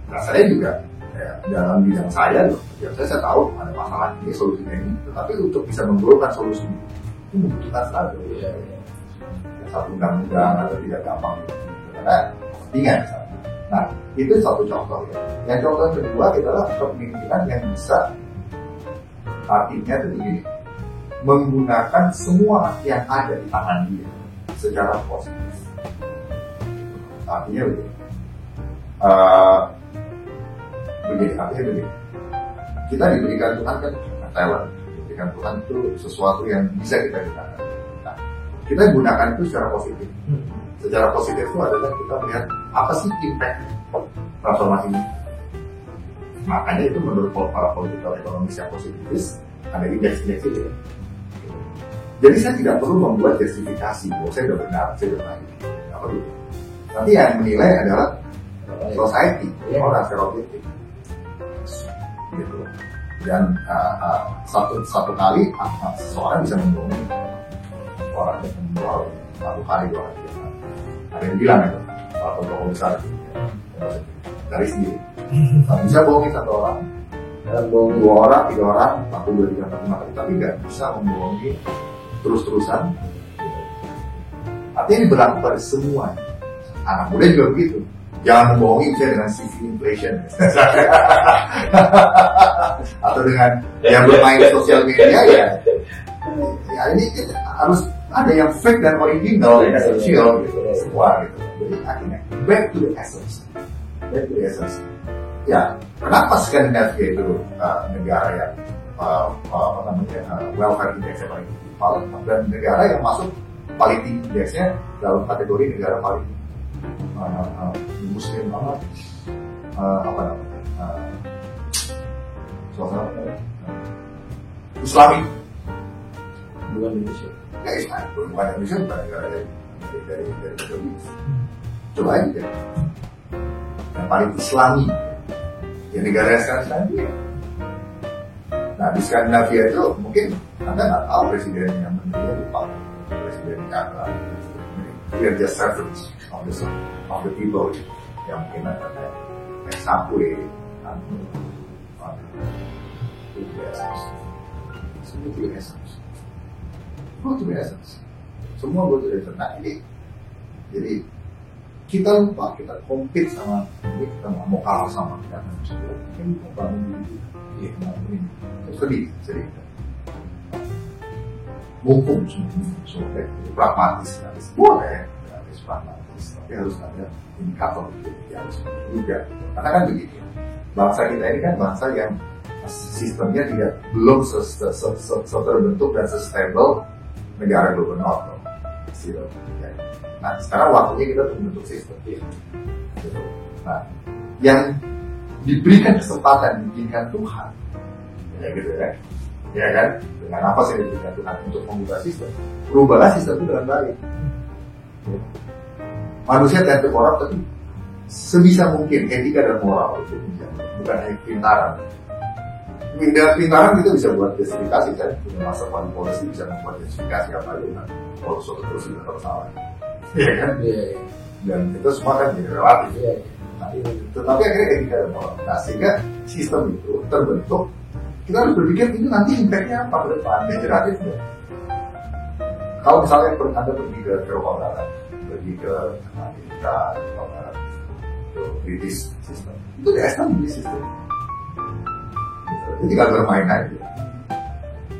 Nah, saya juga dalam bidang saya tahu ada masalah ini, solusinya ini, tetapi untuk bisa menggolongkan solusi itu membutuhkan satu undang-undang atau tidak gampang gitu. Karena kepentingan misalnya. Nah, itu satu contoh ya. Yang contoh kedua adalah kepemimpinan yang bisa, artinya itu begini, menggunakan semua yang ada di tangan dia secara positif. Artinya begini. Artinya begini. Kita diberikan Tuhan kan talent, diberikan Tuhan itu sesuatu yang bisa kita gunakan. Nah, kita gunakan itu secara positif. Secara positif itu adalah kita melihat apa sih impact transformasi ini. Makanya itu menurut para political ekonomis yang positifis ada indeks-indeks itu. Jadi saya tidak perlu membuat justifikasi bahwa saya sudah benar, saya sudah baik. Tidak perlu. Tapi yang menilai adalah society, orang secara objektif. Gitu. Dan satu kali seseorang bisa membohongi orang dengan satu kali 2 kali. Ada yang bilang itu kalau tokoh besar dari sendiri bisa bohongin 1 orang, dan bohong 2 orang, 3 orang, 1, 2, 3, 4, 5 kali, tapi nggak bisa membohongi terus-terusan. Artinya ini berlaku pada semua. Anak muda juga begitu. Jangan membohongi misalnya dengan CV inflation atau dengan yang bermain di sosial media ya ini harus ada yang fake dan original dan esensial gitu semua gitu. Jadi akhirnya back to the essence. Ya, kenapa Skandinavia itu negara yang welfare index paling paling dan negara yang masuk paling tinggi indeksnya dalam kategori negara paling muslim Islami, bukan Indonesia. Ya Islam, bukan Indonesia, bukan negara dari Indonesia. Coba aja yang paling Islami ya negara yang sekarang dia. Nah di Skandinavia itu mungkin Anda nggak tahu presidennya, menterinya lupa, presidennya apa. Dia just servants of the people yang mungkin ada sampai semua itu biasa. Semua go to the essence. Nah ini jadi kita lupa, kita compete sama ini, kita mau kalah sama kita kan mau bangun diri sedih mumpung semua pragmatis boleh pragmatis tapi harus ada indikator harus juga karena kan begitu bangsa kita ini kan bangsa yang sistemnya belum terbentuk dan stable negara global nah sekarang waktunya kita membentuk sistem nah yang diberikan kesempatan diizinkan Tuhan ya gitu ya kan dengan apa sih diberikan Tuhan untuk mengubah sistem berubahlah sistem itu dengan baik manusia tentu korup tapi sebisa mungkin etika dan moral itu bukan hanya pintaran dengan pintaran kita bisa buat justifikasi kan punya masa polisi bisa membuat justifikasi apa aja kan kalau suatu terus tidak tersalah ya kan dan itu semua kan jadi relatif nah, tetapi akhirnya etika dan moral nah sehingga sistem itu terbentuk kita harus berpikir ini nanti impact-nya apa ke depan generatif ya kalau misalnya Anda pergi ke Eropa Barat pergi ke Amerika Eropa Barat ke British system itu di established system itu tinggal bermain aja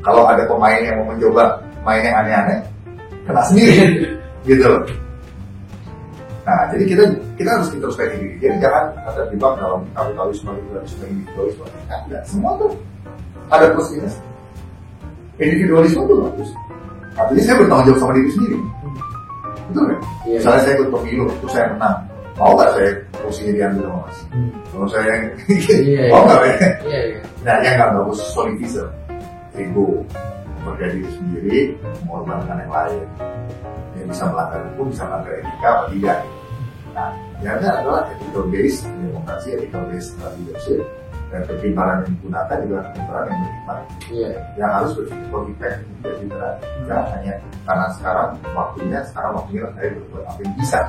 kalau ada pemain yang mau mencoba main yang aneh-aneh kena sendiri gitu loh. Nah, jadi kita harus introspeksi diri. Jadi jangan terjebak dalam kapitalisme, individualisme. Enggak, semua tuh ada plus minus. Individualisme tuh bagus. Artinya saya bertanggung jawab sama diri sendiri. Betul kan? Yeah. Misalnya saya ikut pemilu, terus saya menang. Mau nggak saya kursinya diambil sama Mas? Kalau saya mau nggak ya? Nah, yang nggak bagus solitisme, ego, bekerja diri sendiri, mengorbankan yang lain. Yang bisa melanggar hukum, bisa melanggar etika atau tidak. Nah, yang adalah ethical based demokrasi, ethical based leadership, dan kepintaran yang digunakan juga kepintaran yang berhikmat. Yang harus berpikir positif tidak pintaran. Jangan hanya karena sekarang waktunya saya berbuat apa yang bisa.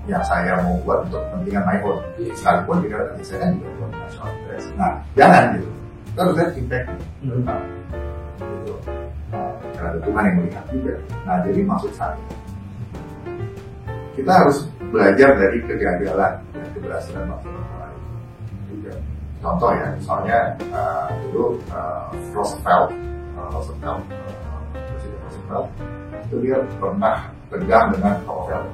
Yang saya mau buat untuk kepentingan my own. Sekalipun tidak ada saya kan juga buat national interest. Nah, jangan gitu. Kita harus lihat impact. Gitu. Karena ada Tuhan yang melihat juga. Nah, jadi maksud saya kita harus belajar dari kegagalan dan keberhasilan bangsa lain juga. Contoh ya, misalnya dulu Roosevelt, Presiden Roosevelt itu dia pernah tegang dengan Rockefeller.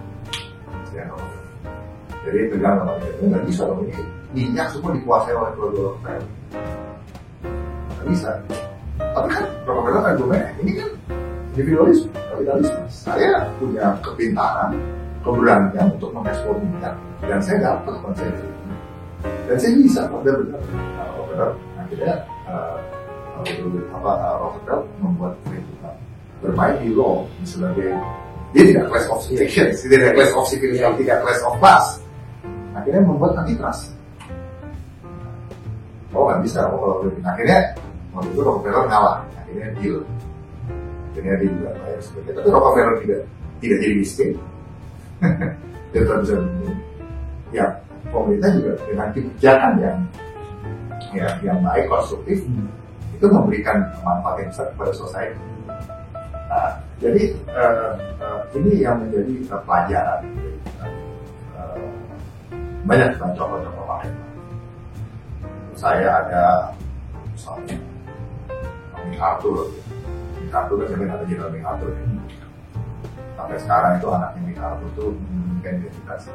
Jadi tegang sama dia, nggak bisa dong ini minyak semua dikuasai oleh kedua Rockefeller. Nggak bisa. Tapi kan Rockefeller argumennya ini kan individualisme, kapitalisme. Saya punya kepintaran, keberanian untuk mengekspor minyak dan saya dapat konsesi dan saya bisa benar-benar Rockefeller akhirnya Rockefeller membuat perhitungan bermain di law sebagai dia tidak class of civilians, tidak class of civilian, tidak class of class akhirnya membuat antitrust nggak bisa kalau akhirnya waktu itu Rockefeller ngalah, akhirnya deal juga bayar sebagai, tapi Rockefeller tidak jadi miskin. Dia tetap bisa ya pemerintah juga dengan kebijakan yang baik, konstruktif, itu memberikan manfaat yang besar kepada society. Nah, jadi ini yang menjadi pelajaran. Banyak contoh-contoh lain. Saya ada misalnya MacArthur kan sampai ada General MacArthur ya. Sampai sekarang itu anaknya MacArthur tuh mungkin identitas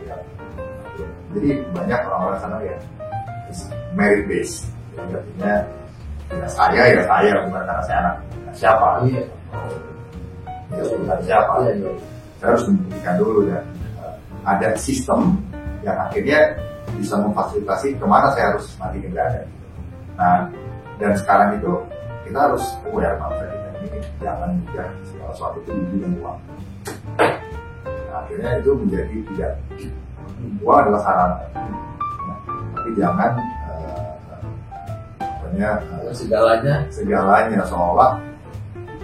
ya. Jadi banyak orang-orang sana ya merit based. Jadi artinya ya saya bukan karena saya anak siapa. Iya. Ya bukan siapa. Iya. Saya harus membuktikan dulu dan ada sistem yang akhirnya bisa memfasilitasi kemana saya harus nanti berada. Nah, dan sekarang itu kita harus aware bangsa kita ini jangan mudah segala sesuatu itu dengan uang. Nah, akhirnya itu menjadi tidak uang adalah sarana, tapi jangan segalanya seolah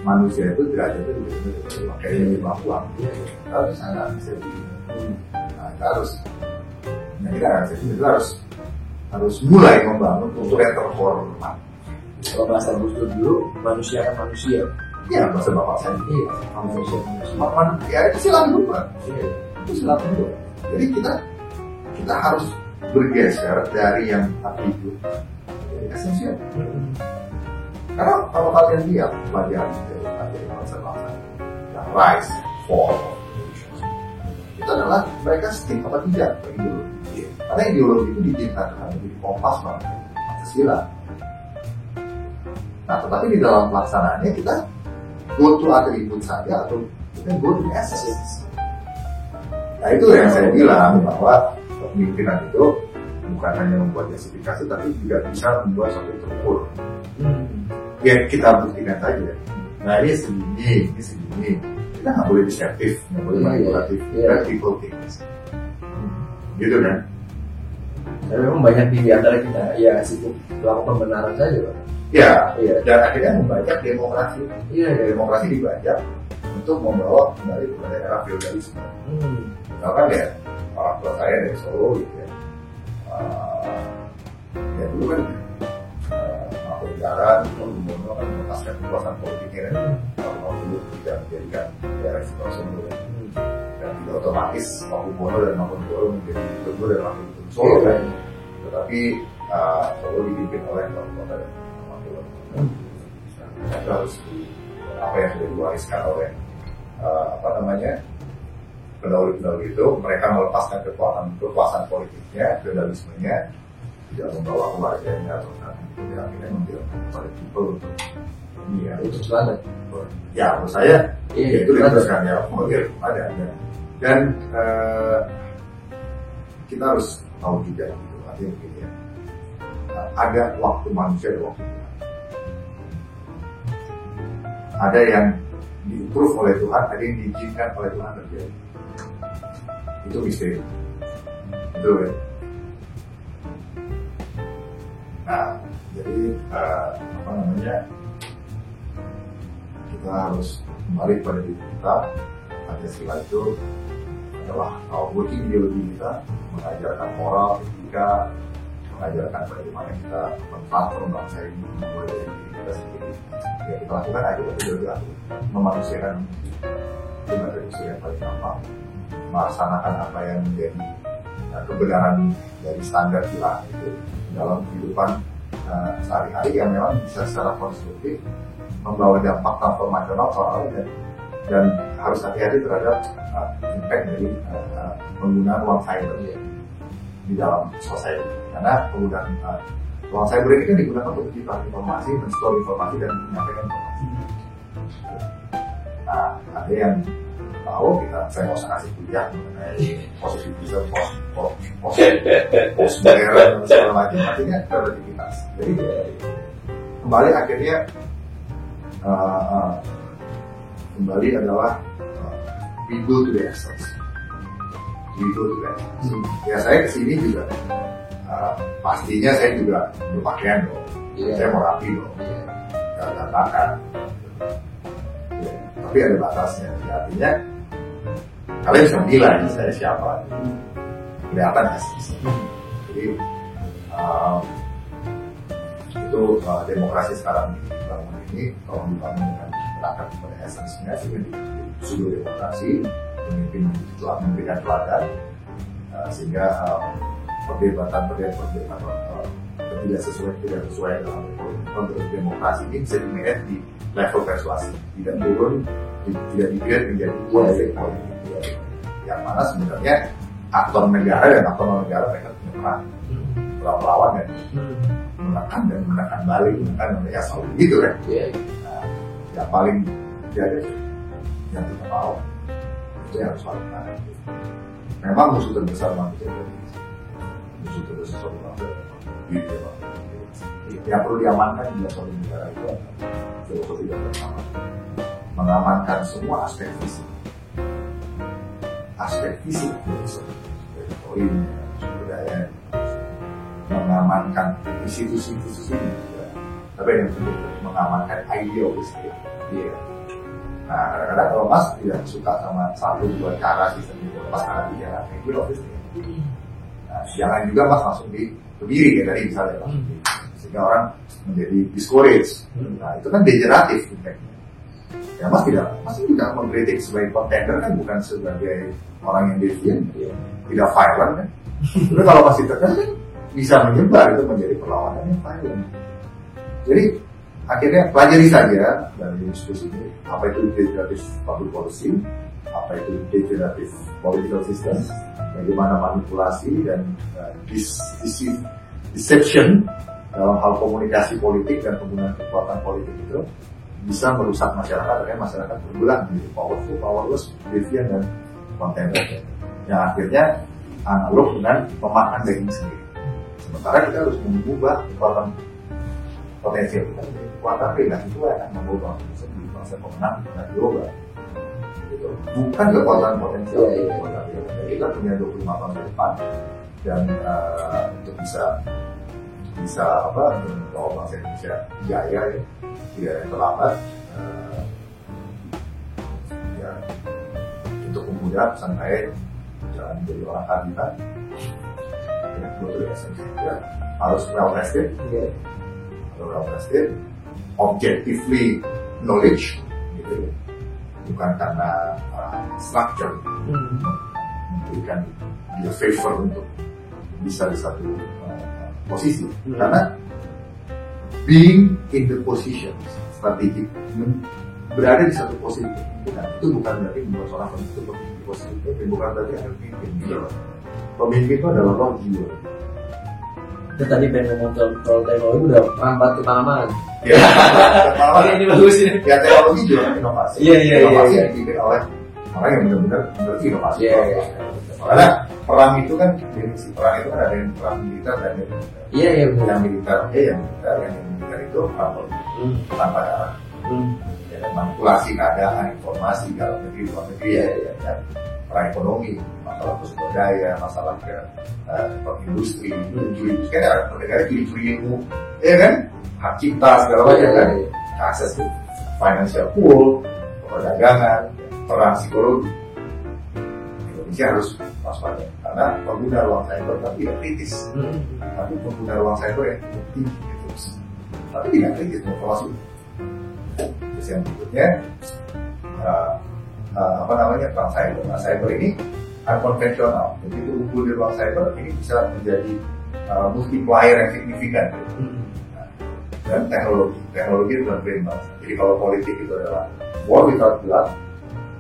manusia itu derajatnya kayaknya lima uang. Tapi sangat bisa kita harus mulai membangun kultur yang terhormat. Kalau bahasa Gus Dur dulu, manusia kan manusia. Iya, bahasa bapak saya. Iya, manusia. Ya itu silang dua. Iya, itu silang dua. Jadi kita harus bergeser dari yang itu jadi esensial. Karena kalau kalian lihat pelajaran dari bangsa-bangsa yang rise, fall, itu adalah mereka stick apa tidak ideologi. Karena ideologi itu diciptakan menjadi kompas banget, Pancasila. Nah, tetapi di dalam pelaksanaannya kita go to atribut saja atau kita go to essence. Nah, itu yang saya bilang bahwa kepemimpinan itu bukan hanya membuat justifikasi, tapi juga bisa membuat suatu terukur. Ya kita buktikan saja. Nah, ini segini. Kita nggak boleh deceptif, nggak boleh manipulatif. Kita people things. Gitu kan? Dan memang banyak di antara kita ya sibuk melakukan pembenaran saja, Pak. Ya, dan akhirnya membajak demokrasi. Demokrasi dibajak untuk membawa kembali kepada era feudalisme. Misalkan ya, orang tua saya dari Solo gitu ya. Ya dulu kan Mangkunegaran, Membono kan melepaskan kekuasaan politiknya kan. Kalau dulu tidak menjadikan daerah istimewa Solo dan tidak otomatis Membono dan Mangkunegaran menjadi gubernur dan wakil gubernur Solo kan. Tetapi Solo dipimpin oleh kota itu harus apa yang sudah diwariskan oleh pendahulu itu. Mereka melepaskan kekuasaan politiknya, feudalismenya, tidak membawa keluarganya atau tidak akhirnya membiarkan kepada people untuk ini ya itu banget. Ya menurut saya itu diteruskan ya ada dan kita harus tahu juga gitu artinya begini ya, ada waktu manusia ada waktu Tuhan. Ada yang di-approve oleh Tuhan, ada yang diizinkan oleh Tuhan terjadi. Itu misteri. Itu kan. Nah, jadi kita harus kembali pada diri kita. Pancasila itu adalah working ideologi kita, mengajarkan moral, etika, mengajarkan bagaimana kita mentransform bangsa ini mulai dari diri kita sendiri. Ya kita lakukan aja, tapi juga memanusiakan dengan unsur yang paling gampang, melaksanakan apa yang menjadi kebenaran dari standar kita itu dalam kehidupan sehari-hari yang memang bisa secara konstruktif membawa dampak transformasional soalnya dan harus hati-hati terhadap impact dari penggunaan uang cyber di dalam society. Karena penggunaan uang cyber ini kan digunakan untuk menciptakan informasi, men-store informasi dan menyampaikan informasi. Nah, ada yang tahu saya mau kasih kuliah mengenai positivism, post-modern dan segala macam, artinya kreativitas. Jadi kembali akhirnya kembali adalah we go to the essence. Ya saya kesini juga pastinya saya juga berpakaian dong. Saya mau rapi dong, nggak makan. Ya, tapi ada batasnya. Ya, artinya kalian bisa menilai saya siapa. Kelihatan sih. Jadi itu demokrasi sekarang dibangun ini kalau dibangun dengan berangkat pada esensinya sebagai pseudo demokrasi, pemimpin memberikan teladan, sehingga perdebatan tidak sesuai dalam konteks demokrasi ini bisa di-manage di level persuasi, tidak turun, tidak di-grade menjadi konflik politik, yang mana sebenarnya aktor negara dan aktor non-negara mereka punya peran melawan dan menekan balik, ya selalu begitu kan. Nah, yang paling jadi yang kita mau itu yang harus lakukan. Memang musuh terbesar manusia itu musuh terbesar suatu bangsa yang perlu diamankan di suatu negara itu adalah filosofi dan bersama, mengamankan semua aspek fisik poinnya, budaya, mengamankan institusi ini, tapi yang penting mengamankan ideologi. Nah, kadang-kadang kalau Mas tidak suka sama satu dua cara sistem itu, Mas akan bicara ideologis. Nah, jangan juga Mas langsung berdiri kayak tadi misalnya, sehingga orang menjadi discourage. Nah, itu kan degeneratif efeknya. Ya Mas tidak mengkritik sebagai kontender kan, bukan sebagai orang yang deviant, tidak violent kan. Tapi kalau masih tekan kan bisa menyebar, itu menjadi perlawanan yang violent. Jadi akhirnya pelajari saja dari diskusi ini apa itu degenerative public policy, apa itu degenerative political system, bagaimana manipulasi dan deception dalam hal komunikasi politik dan penggunaan kekuatan politik itu bisa merusak masyarakat, akhirnya masyarakat bergulang menjadi powerless, deviant dan contender, yang akhirnya analog dengan memakan daging sendiri. Sementara kita harus mengubah kekuatan potensial kita menjadi kekuatan kreatif, itu akan membawa bangsa pemenang dan global. Gitu. Bukan kekuatan potensial, kita punya 25 tahun ke depan dan untuk bisa membawa bangsa Indonesia jaya, tidak terlambat. Untuk memudahkan pesan saya jangan menjadi orang kabinet, harus well-tested, objectively knowledge, gitu, bukan karena structure memberikan dia favor untuk bisa di satu posisi, karena being in the position strategik, berada di satu posisi itu bukan berarti membuat seorang pemimpin di posisi itu, bukan berarti ada pemimpin. Pemimpin itu adalah roh jiwa. Kita tadi pengen ngomong soal teknologi udah rambat ke tanaman. Ya, ini bagus ini. Ya, teknologi juga inovasi. Inovasi yang dibikin oleh orang yang benar-benar mengerti inovasi. Karena perang itu kan definisi perang itu kan ada yang perang militer dan yang militer. Yang militer itu perang tanpa darah. Manipulasi keadaan, informasi dalam negeri, luar negeri, perang ekonomi, masalah sumber daya, masalah industri, curi kan ada negara curi ilmu, ya kan, hak cipta segala macam kan, akses ke financial pool, perdagangan, perang psikologi. Indonesia harus waspada karena pengguna ruang cyber tapi tidak kritis, tapi pengguna ruang cyber yang tinggi gitu, tapi tidak kritis informasi. Terus yang berikutnya perang cyber. Nah, cyber ini unkonvensional, jadi itu unggul di ruang cyber ini bisa menjadi multiplier yang signifikan. Dan teknologi bukan brain bangsa. Jadi kalau politik itu adalah war without blood,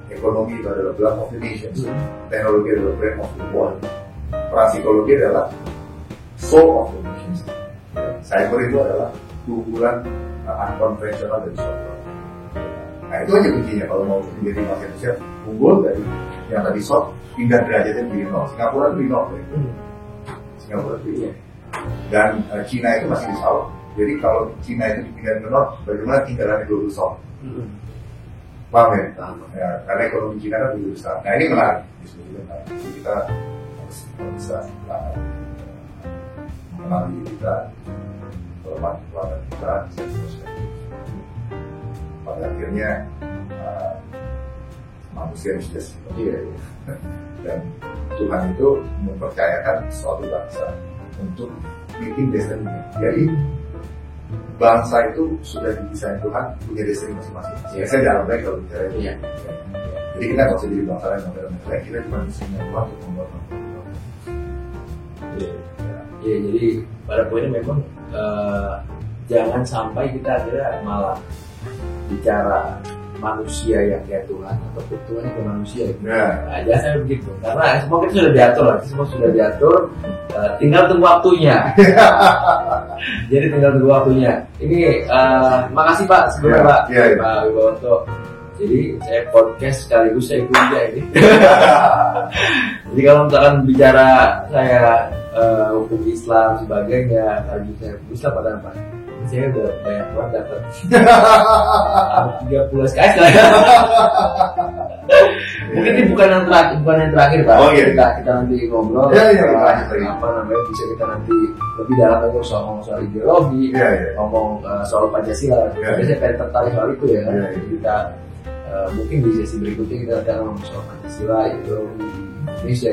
ekonomi itu adalah blood of the nations, teknologi adalah brain of the world, perang psikologi adalah soul of the nations. Cyber itu adalah keunggulan unkonvensional dari suatu. Nah itu aja kuncinya kalau mau menjadi bangsa Indonesia unggul dari yang tadi soft, pindah derajatnya menjadi nol. Singapura itu di nol, Singapura itu dan Cina itu masih di south. Jadi kalau Cina itu dipindah ke nol, bagaimana tinggalannya dulu south? Paham ya? Ya? Karena ekonomi Cina kan begitu besar. Nah ini menarik, jadi kita harus bisa mengenal diri kita kelemahan kita bisa diteruskan. Pada akhirnya manusia sudah sempurna, dan Tuhan itu mempercayakan suatu bangsa untuk meeting destiny. Jadi bangsa itu sudah didesain Tuhan punya destiny masing-masing. Saya dalam baik kalau bicara itu. Jadi kita nggak usah jadi bangsa lain, kita cuma destiny Tuhan untuk membuat jadi pada poinnya memang jangan sampai kita akhirnya malah bicara manusia yang kayak Tuhan atau Tuhan yang manusia gitu. Nah, jangan sampai begitu karena semua kita sudah diatur lah, semua sudah diatur, tinggal tunggu waktunya. Jadi tinggal tunggu waktunya. Ini makasih Pak sebelumnya Pak Pak Wibowo. Jadi saya podcast sekaligus saya kuliah ini. Jadi kalau misalkan bicara saya hukum Islam sebagainya, tadi saya hukum Islam pada apa? Saya udah banyak banget dapat 30 SKS lah ya. Mungkin ini bukan yang terakhir Pak. Kita nanti ngobrol apa namanya, bisa kita nanti lebih dalam lagi soal ideologi, ngomong soal Pancasila. Tapi saya pengen tertarik soal itu ya. Kita mungkin di sesi berikutnya kita akan ngomong soal Pancasila, ideologi Indonesia.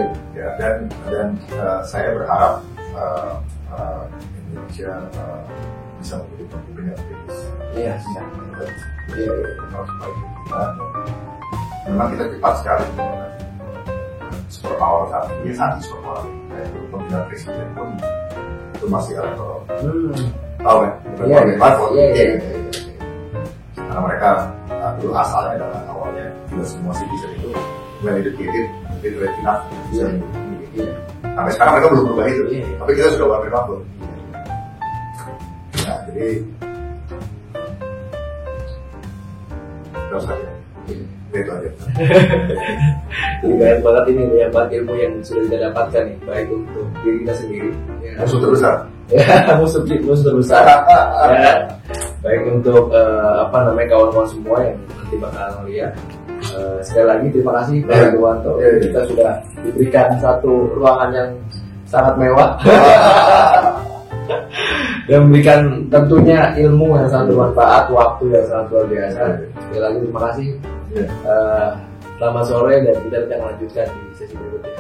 Dan saya berharap Indonesia bisa menjadi pemimpin yang kritis. Memang kita cepat sekali super power saat ini, super power. Pemilihan presiden pun itu masih elektoral. Tahu kan? Karena mereka dulu asalnya adalah awalnya tidak semua citizen itu well educated, enough bisa sampai sekarang mereka belum berubah itu, tapi kita sudah mulai berubah. Nah, jadi itu aja. Banyak banget ini, banyak banget ilmu yang sudah kita dapatkan nih, baik untuk diri kita sendiri. Musuh terbesar. Musuh terbesar. Baik untuk kawan-kawan semua yang nanti bakal lihat. Sekali lagi terima kasih Pak Wibowo. Kita sudah diberikan satu ruangan yang sangat mewah. Dan memberikan tentunya ilmu yang sangat bermanfaat, waktu yang sangat luar biasa. Sekali lagi terima kasih. Selamat sore dan kita akan lanjutkan di sesi berikutnya.